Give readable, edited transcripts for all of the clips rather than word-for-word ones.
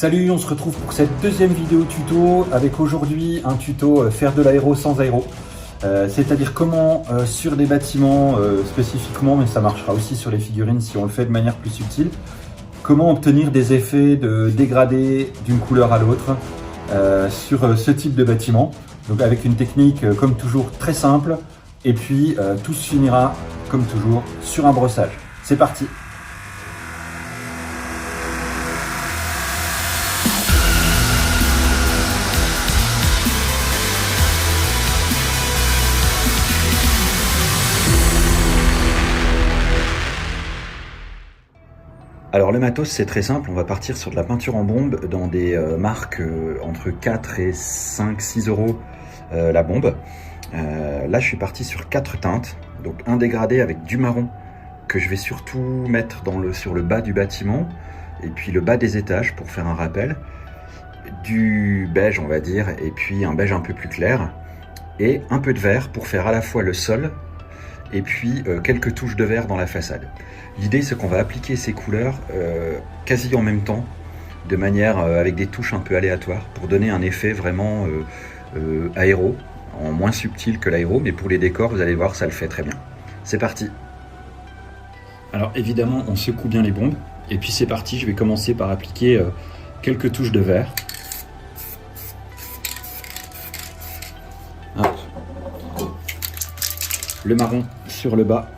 Salut, on se retrouve pour cette deuxième vidéo tuto avec aujourd'hui un tuto faire de l'aéro sans aéro. C'est-à-dire comment sur des bâtiments spécifiquement, mais ça marchera aussi sur les figurines si on le fait de manière plus subtile, comment obtenir des effets de dégradé d'une couleur à l'autre sur ce type de bâtiment. Donc avec une technique comme toujours très simple et puis tout se finira comme toujours sur un brossage. C'est parti! Alors le matos c'est très simple, on va partir sur de la peinture en bombe dans des marques entre 4 et 5-6 euros la bombe. Là je suis parti sur 4 teintes, donc un dégradé avec du marron que je vais surtout mettre sur le bas du bâtiment et puis le bas des étages pour faire un rappel, du beige on va dire et puis un beige un peu plus clair et un peu de vert pour faire à la fois le sol et puis quelques touches de vert dans la façade. L'idée c'est qu'on va appliquer ces couleurs quasi en même temps, de manière avec des touches un peu aléatoires, pour donner un effet vraiment aéro, en moins subtil que l'aéro, mais pour les décors, vous allez voir, ça le fait très bien. C'est parti! Alors évidemment, on secoue bien les bombes, et puis c'est parti, je vais commencer par appliquer quelques touches de vert. Hop. Le marron sur le bas.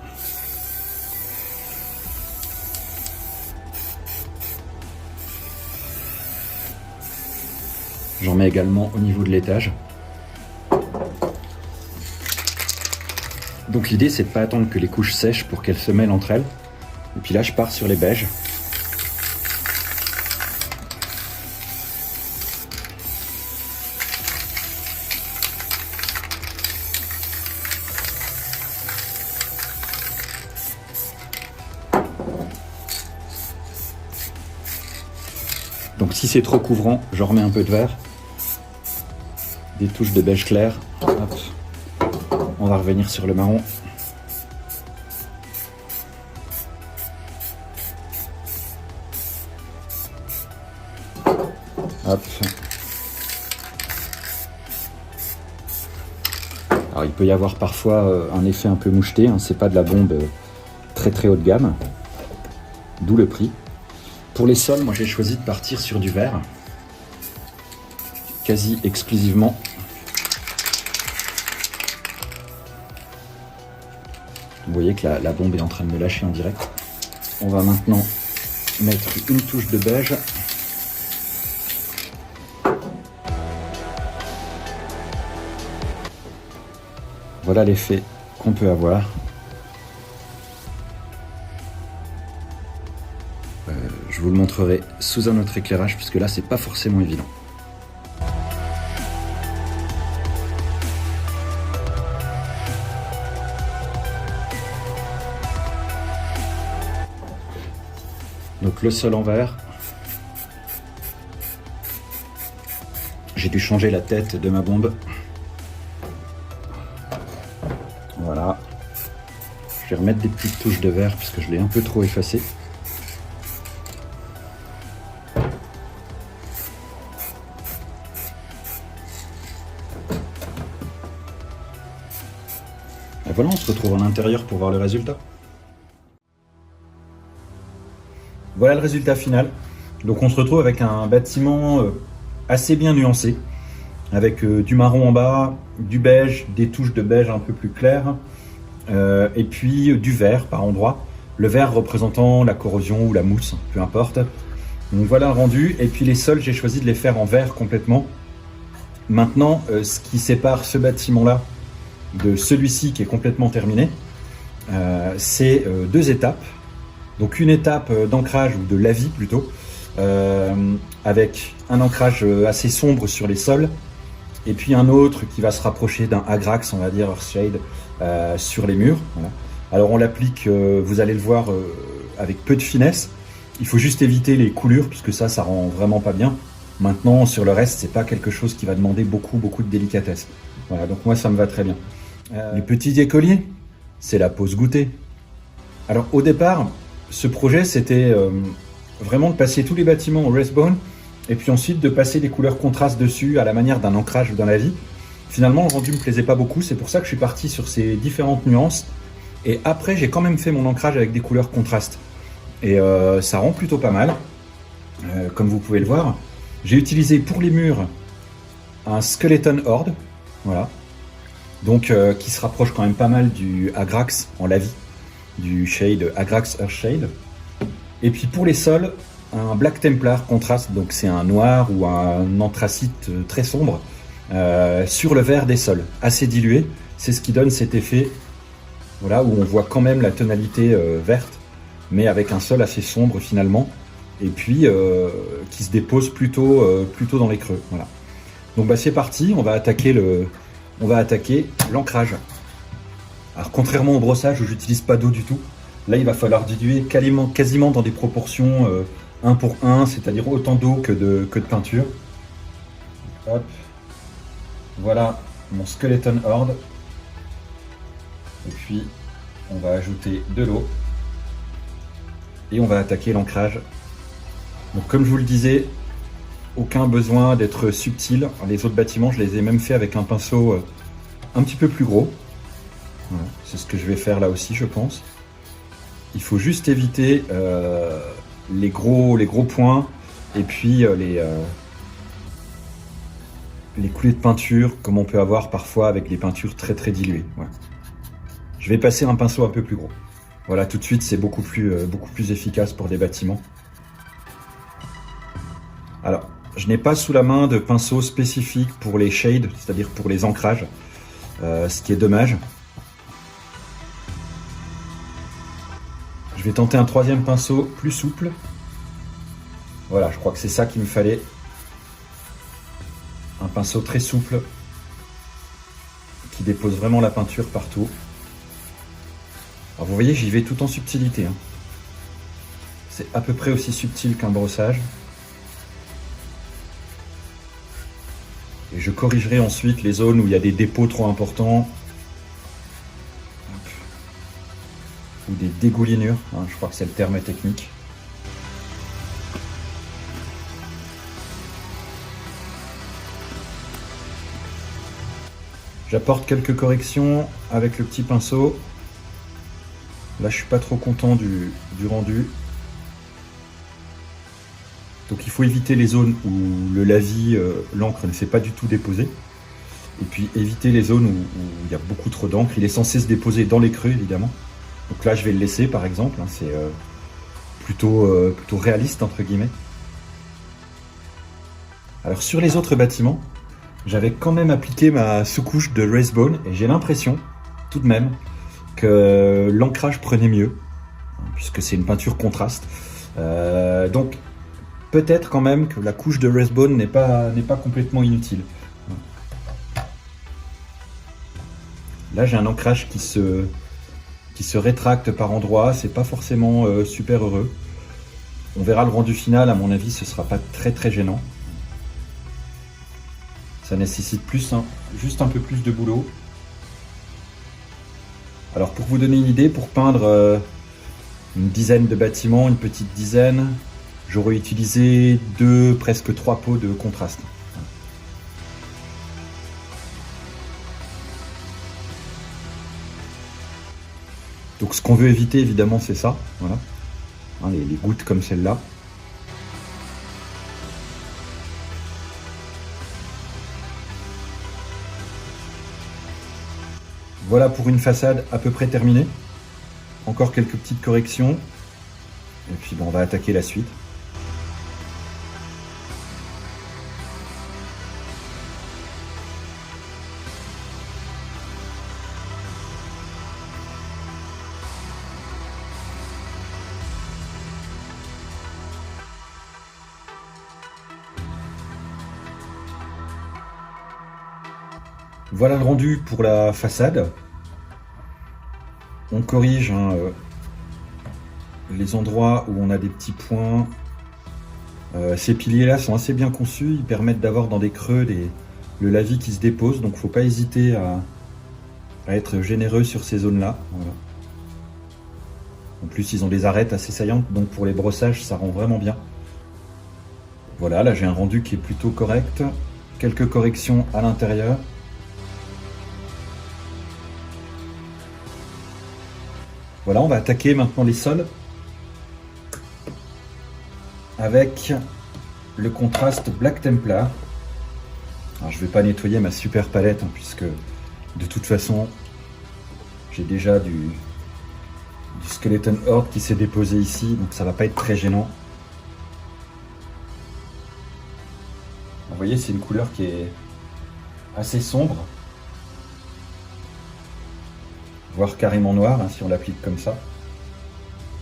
J'en mets également au niveau de l'étage. Donc l'idée c'est de ne pas attendre que les couches sèchent pour qu'elles se mêlent entre elles. Et puis là je pars sur les beiges. Donc si c'est trop couvrant, j'en remets un peu de vert. Des touches de beige clair. Hop. On va revenir sur le marron. Hop. Alors il peut y avoir parfois un effet un peu moucheté, hein. C'est pas de la bombe très haut de gamme. D'où le prix. Pour les sols, moi j'ai choisi de partir sur du vert. Quasi exclusivement. Vous voyez que la bombe est en train de me lâcher en direct. On va maintenant mettre une touche de beige. Voilà l'effet qu'on peut avoir. Je vous le montrerai sous un autre éclairage puisque là c'est pas forcément évident. Donc le sol en vert. J'ai dû changer la tête de ma bombe. Voilà. Je vais remettre des petites touches de vert parce que je l'ai un peu trop effacé. Et voilà, on se retrouve en intérieur pour voir le résultat. Voilà le résultat final. Donc on se retrouve avec un bâtiment assez bien nuancé, avec du marron en bas, du beige, des touches de beige un peu plus claires, et puis du vert par endroits. Le vert représentant la corrosion ou la mousse, peu importe. Donc voilà le rendu. Et puis les sols, j'ai choisi de les faire en vert complètement. Maintenant, ce qui sépare ce bâtiment-là de celui-ci qui est complètement terminé, c'est deux étapes. Donc une étape d'ancrage ou de lavis plutôt, avec un ancrage assez sombre sur les sols, et puis un autre qui va se rapprocher d'un Agrax, on va dire Earthshade, sur les murs. Voilà. Alors on l'applique, vous allez le voir, avec peu de finesse. Il faut juste éviter les coulures, puisque ça rend vraiment pas bien. Maintenant, sur le reste, c'est pas quelque chose qui va demander beaucoup de délicatesse. Voilà, donc moi ça me va très bien. Les petits écoliers, c'est la pause goûter. Alors au départ, ce projet c'était vraiment de passer tous les bâtiments au Rathbone Et puis ensuite de passer des couleurs contrastes dessus à la manière d'un ancrage dans la vie. Finalement, le rendu me plaisait pas beaucoup, c'est pour ça que je suis parti sur ces différentes nuances. Et après, j'ai quand même fait mon ancrage avec des couleurs contrastes. Et ça rend plutôt pas mal, comme vous pouvez le voir. J'ai utilisé pour les murs un Skeleton Horde, voilà. Donc qui se rapproche quand même pas mal du Agrax en la vie, du shade Agrax Earthshade. Et puis pour les sols, un Black Templar contraste, donc c'est un noir ou un anthracite très sombre sur le vert des sols, assez dilué. C'est ce qui donne cet effet, voilà, où on voit quand même la tonalité verte, mais avec un sol assez sombre finalement, et puis qui se dépose plutôt dans les creux. Voilà. Donc bah, c'est parti, on va attaquer l'ancrage. Alors contrairement au brossage où j'utilise pas d'eau du tout, là il va falloir diluer quasiment dans des proportions 1 pour 1, c'est-à-dire autant d'eau que de peinture. Hop. Voilà mon Skeleton Horde. Et puis on va ajouter de l'eau. Et on va attaquer l'ancrage. Donc comme je vous le disais, aucun besoin d'être subtil. Les autres bâtiments, je les ai même fait avec un pinceau un petit peu plus gros. Voilà, c'est ce que je vais faire là aussi, je pense. Il faut juste éviter les gros points et puis les coulées de peinture comme on peut avoir parfois avec des peintures très très diluées. Voilà. Je vais passer un pinceau un peu plus gros. Voilà, tout de suite, c'est beaucoup plus efficace pour des bâtiments. Alors, je n'ai pas sous la main de pinceau spécifique pour les shades, c'est-à-dire pour les ancrages, ce qui est dommage. Je vais tenter un troisième pinceau plus souple. Voilà, je crois que c'est ça qu'il me fallait. Un pinceau très souple qui dépose vraiment la peinture partout. Alors vous voyez, j'y vais tout en subtilité. Hein. C'est à peu près aussi subtil qu'un brossage. Et je corrigerai ensuite les zones où il y a des dépôts trop importants. Ou des dégoulinures, hein, je crois que c'est le terme technique. J'apporte quelques corrections avec le petit pinceau. Là, je suis pas trop content du rendu. Donc il faut éviter les zones où le lavis, l'encre ne s'est pas du tout déposé. Et puis éviter les zones où il y a beaucoup trop d'encre. Il est censé se déposer dans les creux, évidemment. Donc là, je vais le laisser, par exemple. Hein, c'est plutôt réaliste, entre guillemets. Alors sur les autres bâtiments, j'avais quand même appliqué ma sous-couche de Wraithbone. Et j'ai l'impression, tout de même, que l'ancrage prenait mieux. Puisque c'est une peinture contraste. Donc peut-être quand même que la couche de Wraithbone n'est pas complètement inutile. Là, j'ai un ancrage qui se rétracte par endroits, c'est pas forcément super heureux. On verra le rendu final, à mon avis, ce sera pas très très gênant. Ça nécessite juste un peu plus de boulot. Alors pour vous donner une idée, pour peindre une dizaine de bâtiments, une petite dizaine, j'aurais utilisé 2, presque 3 pots de contraste. Donc ce qu'on veut éviter évidemment c'est ça, voilà. Hein, les gouttes comme celle-là. Voilà pour une façade à peu près terminée. Encore quelques petites corrections. Et puis bon, on va attaquer la suite. Voilà le rendu pour la façade. On corrige les endroits où on a des petits points. Ces piliers-là sont assez bien conçus. Ils permettent d'avoir dans des creux le lavis qui se dépose. Donc il ne faut pas hésiter à être généreux sur ces zones-là. Voilà. En plus, ils ont des arêtes assez saillantes. Donc pour les brossages, ça rend vraiment bien. Voilà, là j'ai un rendu qui est plutôt correct. Quelques corrections à l'intérieur. Voilà, on va attaquer maintenant les sols avec le contraste Black Templar. Alors je ne vais pas nettoyer ma super palette puisque de toute façon j'ai déjà du Skeleton Horde qui s'est déposé ici, donc ça va pas être très gênant. Vous voyez, c'est une couleur qui est assez sombre, voire carrément noire si on l'applique comme ça.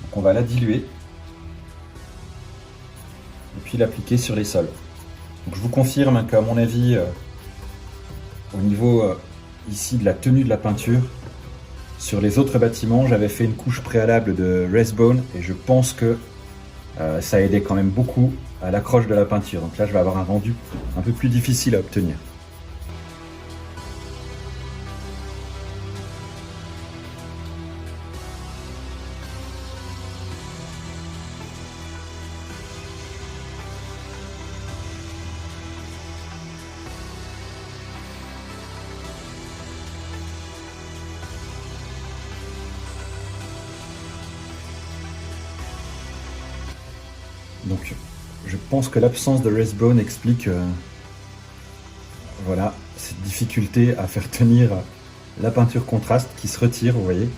Donc on va la diluer et puis l'appliquer sur les sols. Donc je vous confirme qu'à mon avis, au niveau ici de la tenue de la peinture, sur les autres bâtiments, j'avais fait une couche préalable de Resbone et je pense que ça a aidé quand même beaucoup à l'accroche de la peinture. Donc là, je vais avoir un rendu un peu plus difficile à obtenir. Donc, je pense que l'absence de Resbone explique voilà, cette difficulté à faire tenir la peinture contraste qui se retire, vous voyez.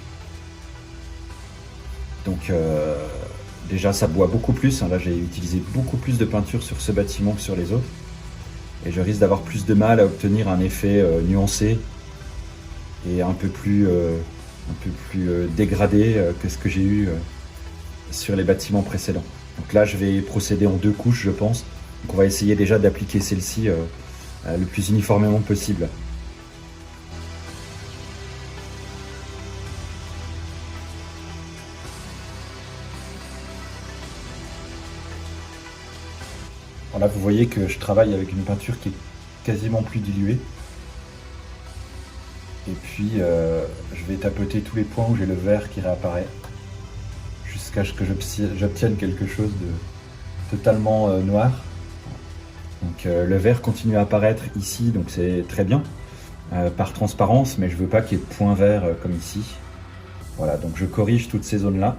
Donc, déjà, ça boit beaucoup plus. Là, j'ai utilisé beaucoup plus de peinture sur ce bâtiment que sur les autres. Et je risque d'avoir plus de mal à obtenir un effet nuancé et un peu plus dégradé que ce que j'ai eu sur les bâtiments précédents. Donc là, je vais procéder en 2 couches, je pense. Donc on va essayer déjà d'appliquer celle-ci le plus uniformément possible. Voilà, vous voyez que je travaille avec une peinture qui est quasiment plus diluée. Et puis, je vais tapoter tous les points où j'ai le vert qui réapparaît, jusqu'à ce que j'obtienne quelque chose de totalement noir. Donc le vert continue à apparaître ici, donc c'est très bien, par transparence, mais je veux pas qu'il y ait de points verts comme ici. Voilà, donc je corrige toutes ces zones-là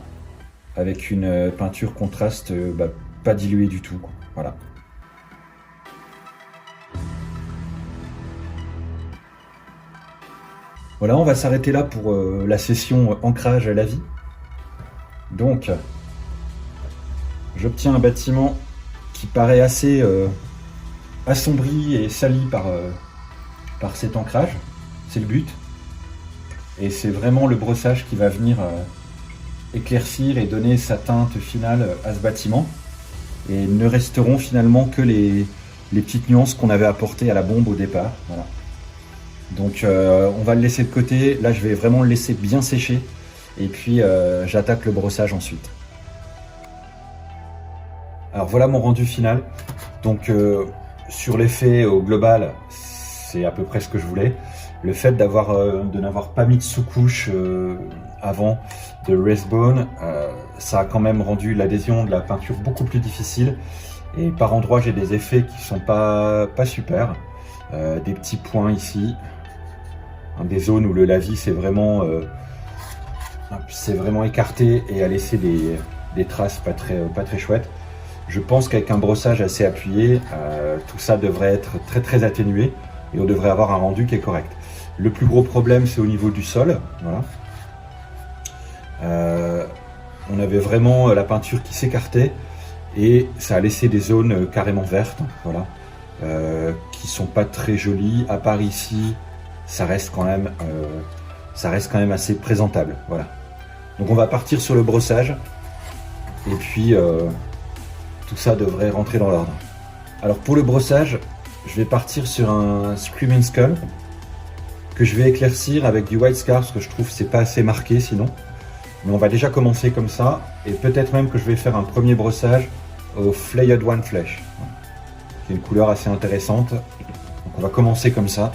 avec une peinture contraste pas diluée du tout, quoi. Voilà. Voilà, on va s'arrêter là pour la session ancrage à la vie. Donc, j'obtiens un bâtiment qui paraît assez assombri et sali par cet ancrage. C'est le but. Et c'est vraiment le brossage qui va venir éclaircir et donner sa teinte finale à ce bâtiment. Et ne resteront finalement que les petites nuances qu'on avait apportées à la bombe au départ. Voilà. Donc on va le laisser de côté. Là, je vais vraiment le laisser bien sécher. Et puis j'attaque le brossage ensuite. Alors voilà mon rendu final. Donc sur l'effet au global, c'est à peu près ce que je voulais. Le fait de n'avoir pas mis de sous-couche avant de Resbone, ça a quand même rendu l'adhésion de la peinture beaucoup plus difficile. Et par endroits, j'ai des effets qui sont pas super. Des petits points ici, des zones où le lavis c'est vraiment écarté et a laissé des traces pas très chouettes. Je pense qu'avec un brossage assez appuyé, tout ça devrait être très atténué et on devrait avoir un rendu qui est correct. Le plus gros problème, c'est au niveau du sol. Voilà. On avait vraiment la peinture qui s'écartait et ça a laissé des zones carrément vertes, voilà, qui sont pas très jolies. À part ici, ça reste quand même assez présentable. Voilà. Donc on va partir sur le brossage et puis tout ça devrait rentrer dans l'ordre. Alors pour le brossage, je vais partir sur un Screaming Skull que je vais éclaircir avec du White Scar parce que je trouve que c'est pas assez marqué sinon. Mais on va déjà commencer comme ça et peut-être même que je vais faire un premier brossage au Flayed One Flesh, qui est une couleur assez intéressante. Donc on va commencer comme ça.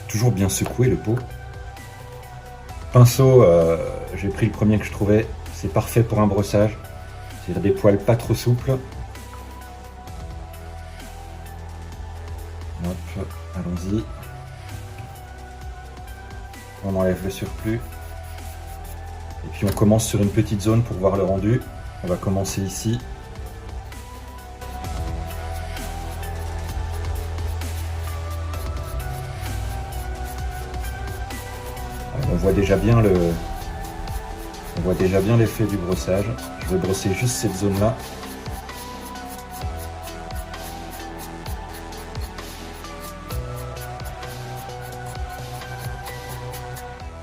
Toujours bien secouer le pot. Pinceau, j'ai pris le premier que je trouvais. C'est parfait pour un brossage. C'est-à-dire des poils pas trop souples. Hop, allons-y. On enlève le surplus. Et puis on commence sur une petite zone pour voir le rendu. On va commencer ici. On voit déjà bien l'effet du brossage. Je vais brosser juste cette zone-là.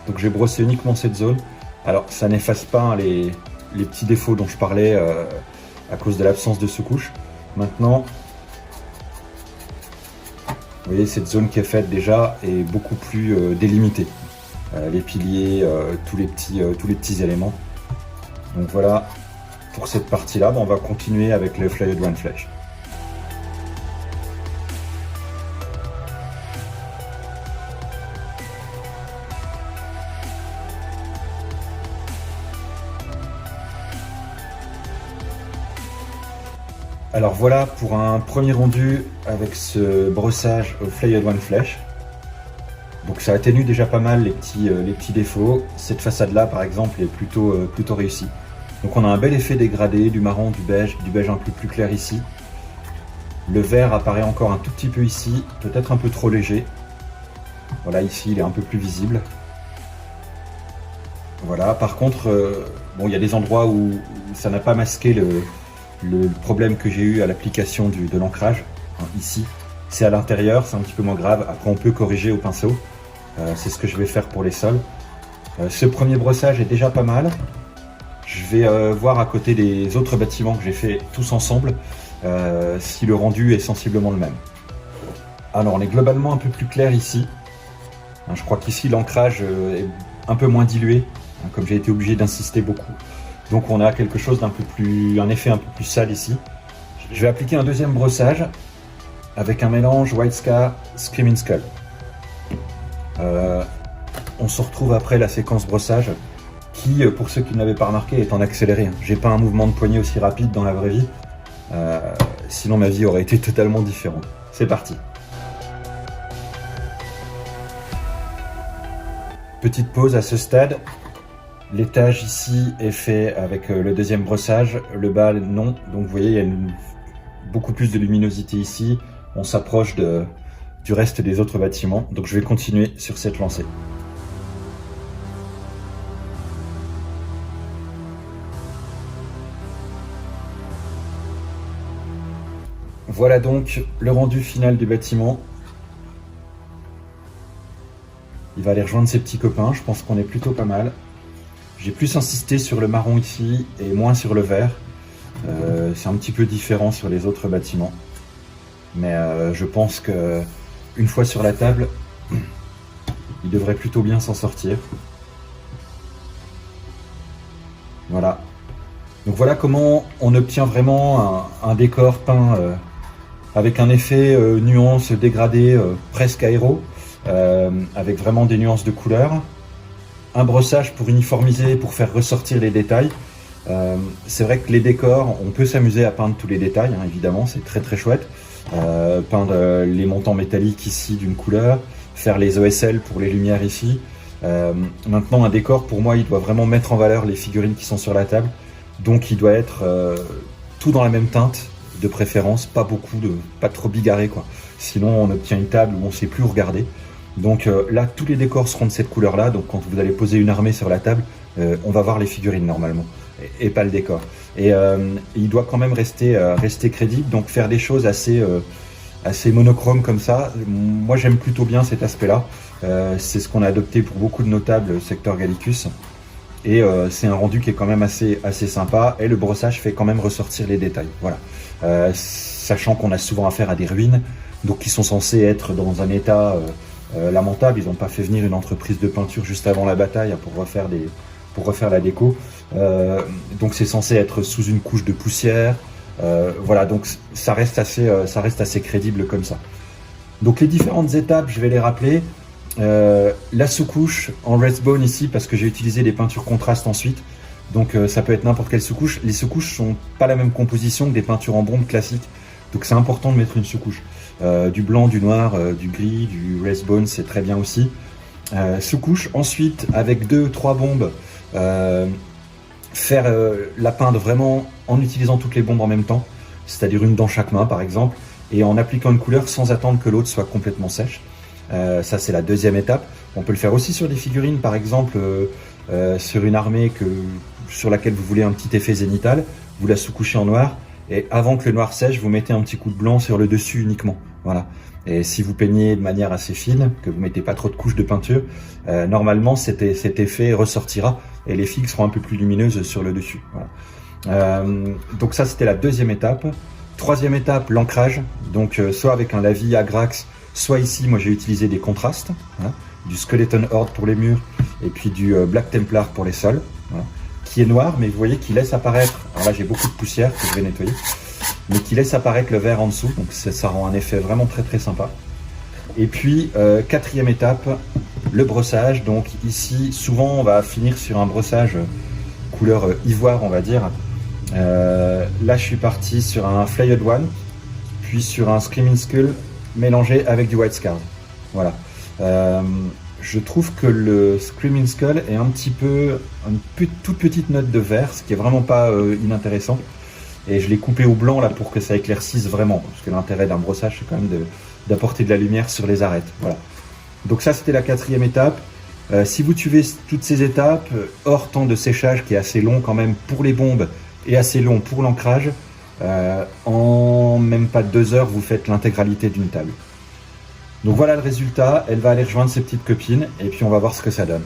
Donc j'ai brossé uniquement cette zone. Alors ça n'efface pas hein, les petits défauts dont je parlais à cause de l'absence de sous-couche. Maintenant, vous voyez cette zone qui est faite déjà est beaucoup plus délimitée. Les piliers, tous les petits éléments. Donc voilà pour cette partie-là. Bon, on va continuer avec le Flyed One Flash. Alors voilà pour un premier rendu avec ce brossage au Flyed One Flash. Donc ça atténue déjà pas mal les petits défauts. Cette façade-là, par exemple, est plutôt réussie. Donc on a un bel effet dégradé, du marron, du beige un peu plus clair ici. Le vert apparaît encore un tout petit peu ici, peut-être un peu trop léger. Voilà, ici il est un peu plus visible. Voilà, par contre, bon, il y a des endroits où ça n'a pas masqué le problème que j'ai eu à l'application de l'ancrage. Ici, c'est à l'intérieur, c'est un petit peu moins grave. Après, on peut corriger au pinceau. C'est ce que je vais faire pour les sols. Ce premier brossage est déjà pas mal. Je vais voir à côté des autres bâtiments que j'ai fait tous ensemble si le rendu est sensiblement le même. Alors, on est globalement un peu plus clair ici. Je crois qu'ici, l'ancrage est un peu moins dilué, comme j'ai été obligé d'insister beaucoup. Donc on a quelque chose un effet un peu plus sale ici. Je vais appliquer un deuxième brossage avec un mélange White Scar Screaming Skull. On se retrouve après la séquence brossage qui, pour ceux qui ne l'avaient pas remarqué, est en accéléré. J'ai pas un mouvement de poignet aussi rapide dans la vraie vie, sinon ma vie aurait été totalement différente. C'est parti. Petite pause à ce stade. L'étage ici est fait avec le deuxième brossage, le bas non, donc vous voyez il y a beaucoup plus de luminosité ici, on s'approche du reste des autres bâtiments, donc je vais continuer sur cette lancée. Voilà donc le rendu final du bâtiment. Il va aller rejoindre ses petits copains, je pense qu'on est plutôt pas mal. J'ai plus insisté sur le marron ici et moins sur le vert. C'est un petit peu différent sur les autres bâtiments. Mais je pense que une fois sur la table, il devrait plutôt bien s'en sortir. Voilà. Donc voilà comment on obtient vraiment un décor peint avec un effet nuance dégradé presque aéro, avec vraiment des nuances de couleurs. Un brossage pour uniformiser, pour faire ressortir les détails. C'est vrai que les décors, on peut s'amuser à peindre tous les détails, hein, évidemment, c'est très très chouette. Peindre les montants métalliques ici d'une couleur, faire les OSL pour les lumières ici. Maintenant, un décor, pour moi, il doit vraiment mettre en valeur les figurines qui sont sur la table. Donc il doit être tout dans la même teinte, de préférence, pas trop bigarré, quoi. Sinon, on obtient une table où on ne sait plus où regarder. Donc là, tous les décors seront de cette couleur-là. Donc quand vous allez poser une armée sur la table, on va voir les figurines normalement, et pas le décor. Et il doit quand même rester crédible, donc faire des choses assez monochromes comme ça. Moi, j'aime plutôt bien cet aspect-là. C'est ce qu'on a adopté pour beaucoup de nos tables secteur Gallicus. Et c'est un rendu qui est quand même assez sympa. Et le brossage fait quand même ressortir les détails. Voilà. Sachant qu'on a souvent affaire à des ruines, donc qui sont censés être dans un état lamentable. Ils n'ont pas fait venir une entreprise de peinture juste avant la bataille pour refaire la déco. Donc c'est censé être sous une couche de poussière. Voilà, donc ça reste assez crédible comme ça. Donc les différentes étapes, je vais les rappeler. La sous-couche en Redstone ici, parce que j'ai utilisé des peintures contrastes ensuite. Donc ça peut être n'importe quelle sous-couche. Les sous-couches sont pas la même composition que des peintures en bombe classiques. Donc c'est important de mettre une sous-couche. Du blanc, du noir, du gris, du Wraithbone, c'est très bien aussi. Sous-couche, ensuite avec 2-3 bombes, faire la peindre vraiment en utilisant toutes les bombes en même temps, c'est-à-dire une dans chaque main par exemple, et en appliquant une couleur sans attendre que l'autre soit complètement sèche. Ça c'est la deuxième étape. On peut le faire aussi sur des figurines, par exemple sur une armée sur laquelle vous voulez un petit effet zénithal, vous la sous-couchez en noir, et avant que le noir sèche, vous mettez un petit coup de blanc sur le dessus uniquement. Voilà. Et si vous peignez de manière assez fine, que vous mettez pas trop de couches de peinture, normalement cet effet ressortira et les figues seront un peu plus lumineuses sur le dessus. Voilà. Donc ça c'était la deuxième étape. Troisième étape, l'ancrage. Donc soit avec un Lavi Agrax, soit ici, moi j'ai utilisé des contrastes, hein, du Skeleton Horde pour les murs et puis du Black Templar pour les sols, voilà, qui est noir, mais vous voyez qu'il laisse apparaître, alors là j'ai beaucoup de poussière que je vais nettoyer, mais qui laisse apparaître le vert en dessous, donc ça rend un effet vraiment très très sympa. Et puis quatrième étape, le brossage. Donc ici souvent on va finir sur un brossage couleur ivoire on va dire. Là je suis parti sur un Flayed One, puis sur un Screaming Skull mélangé avec du White Scars. Voilà. Je trouve que le Screaming Skull est un petit peu une toute petite note de vert, ce qui est vraiment pas inintéressant. Et je l'ai coupé au blanc là pour que ça éclaircisse vraiment, parce que l'intérêt d'un brossage c'est quand même d'apporter de la lumière sur les arêtes. Voilà. Donc ça c'était la quatrième étape. Si vous tuez toutes ces étapes, hors temps de séchage qui est assez long quand même pour les bombes et assez long pour l'ancrage, en même pas 2 heures vous faites l'intégralité d'une table. Donc voilà le résultat, elle va aller rejoindre ses petites copines et puis on va voir ce que ça donne.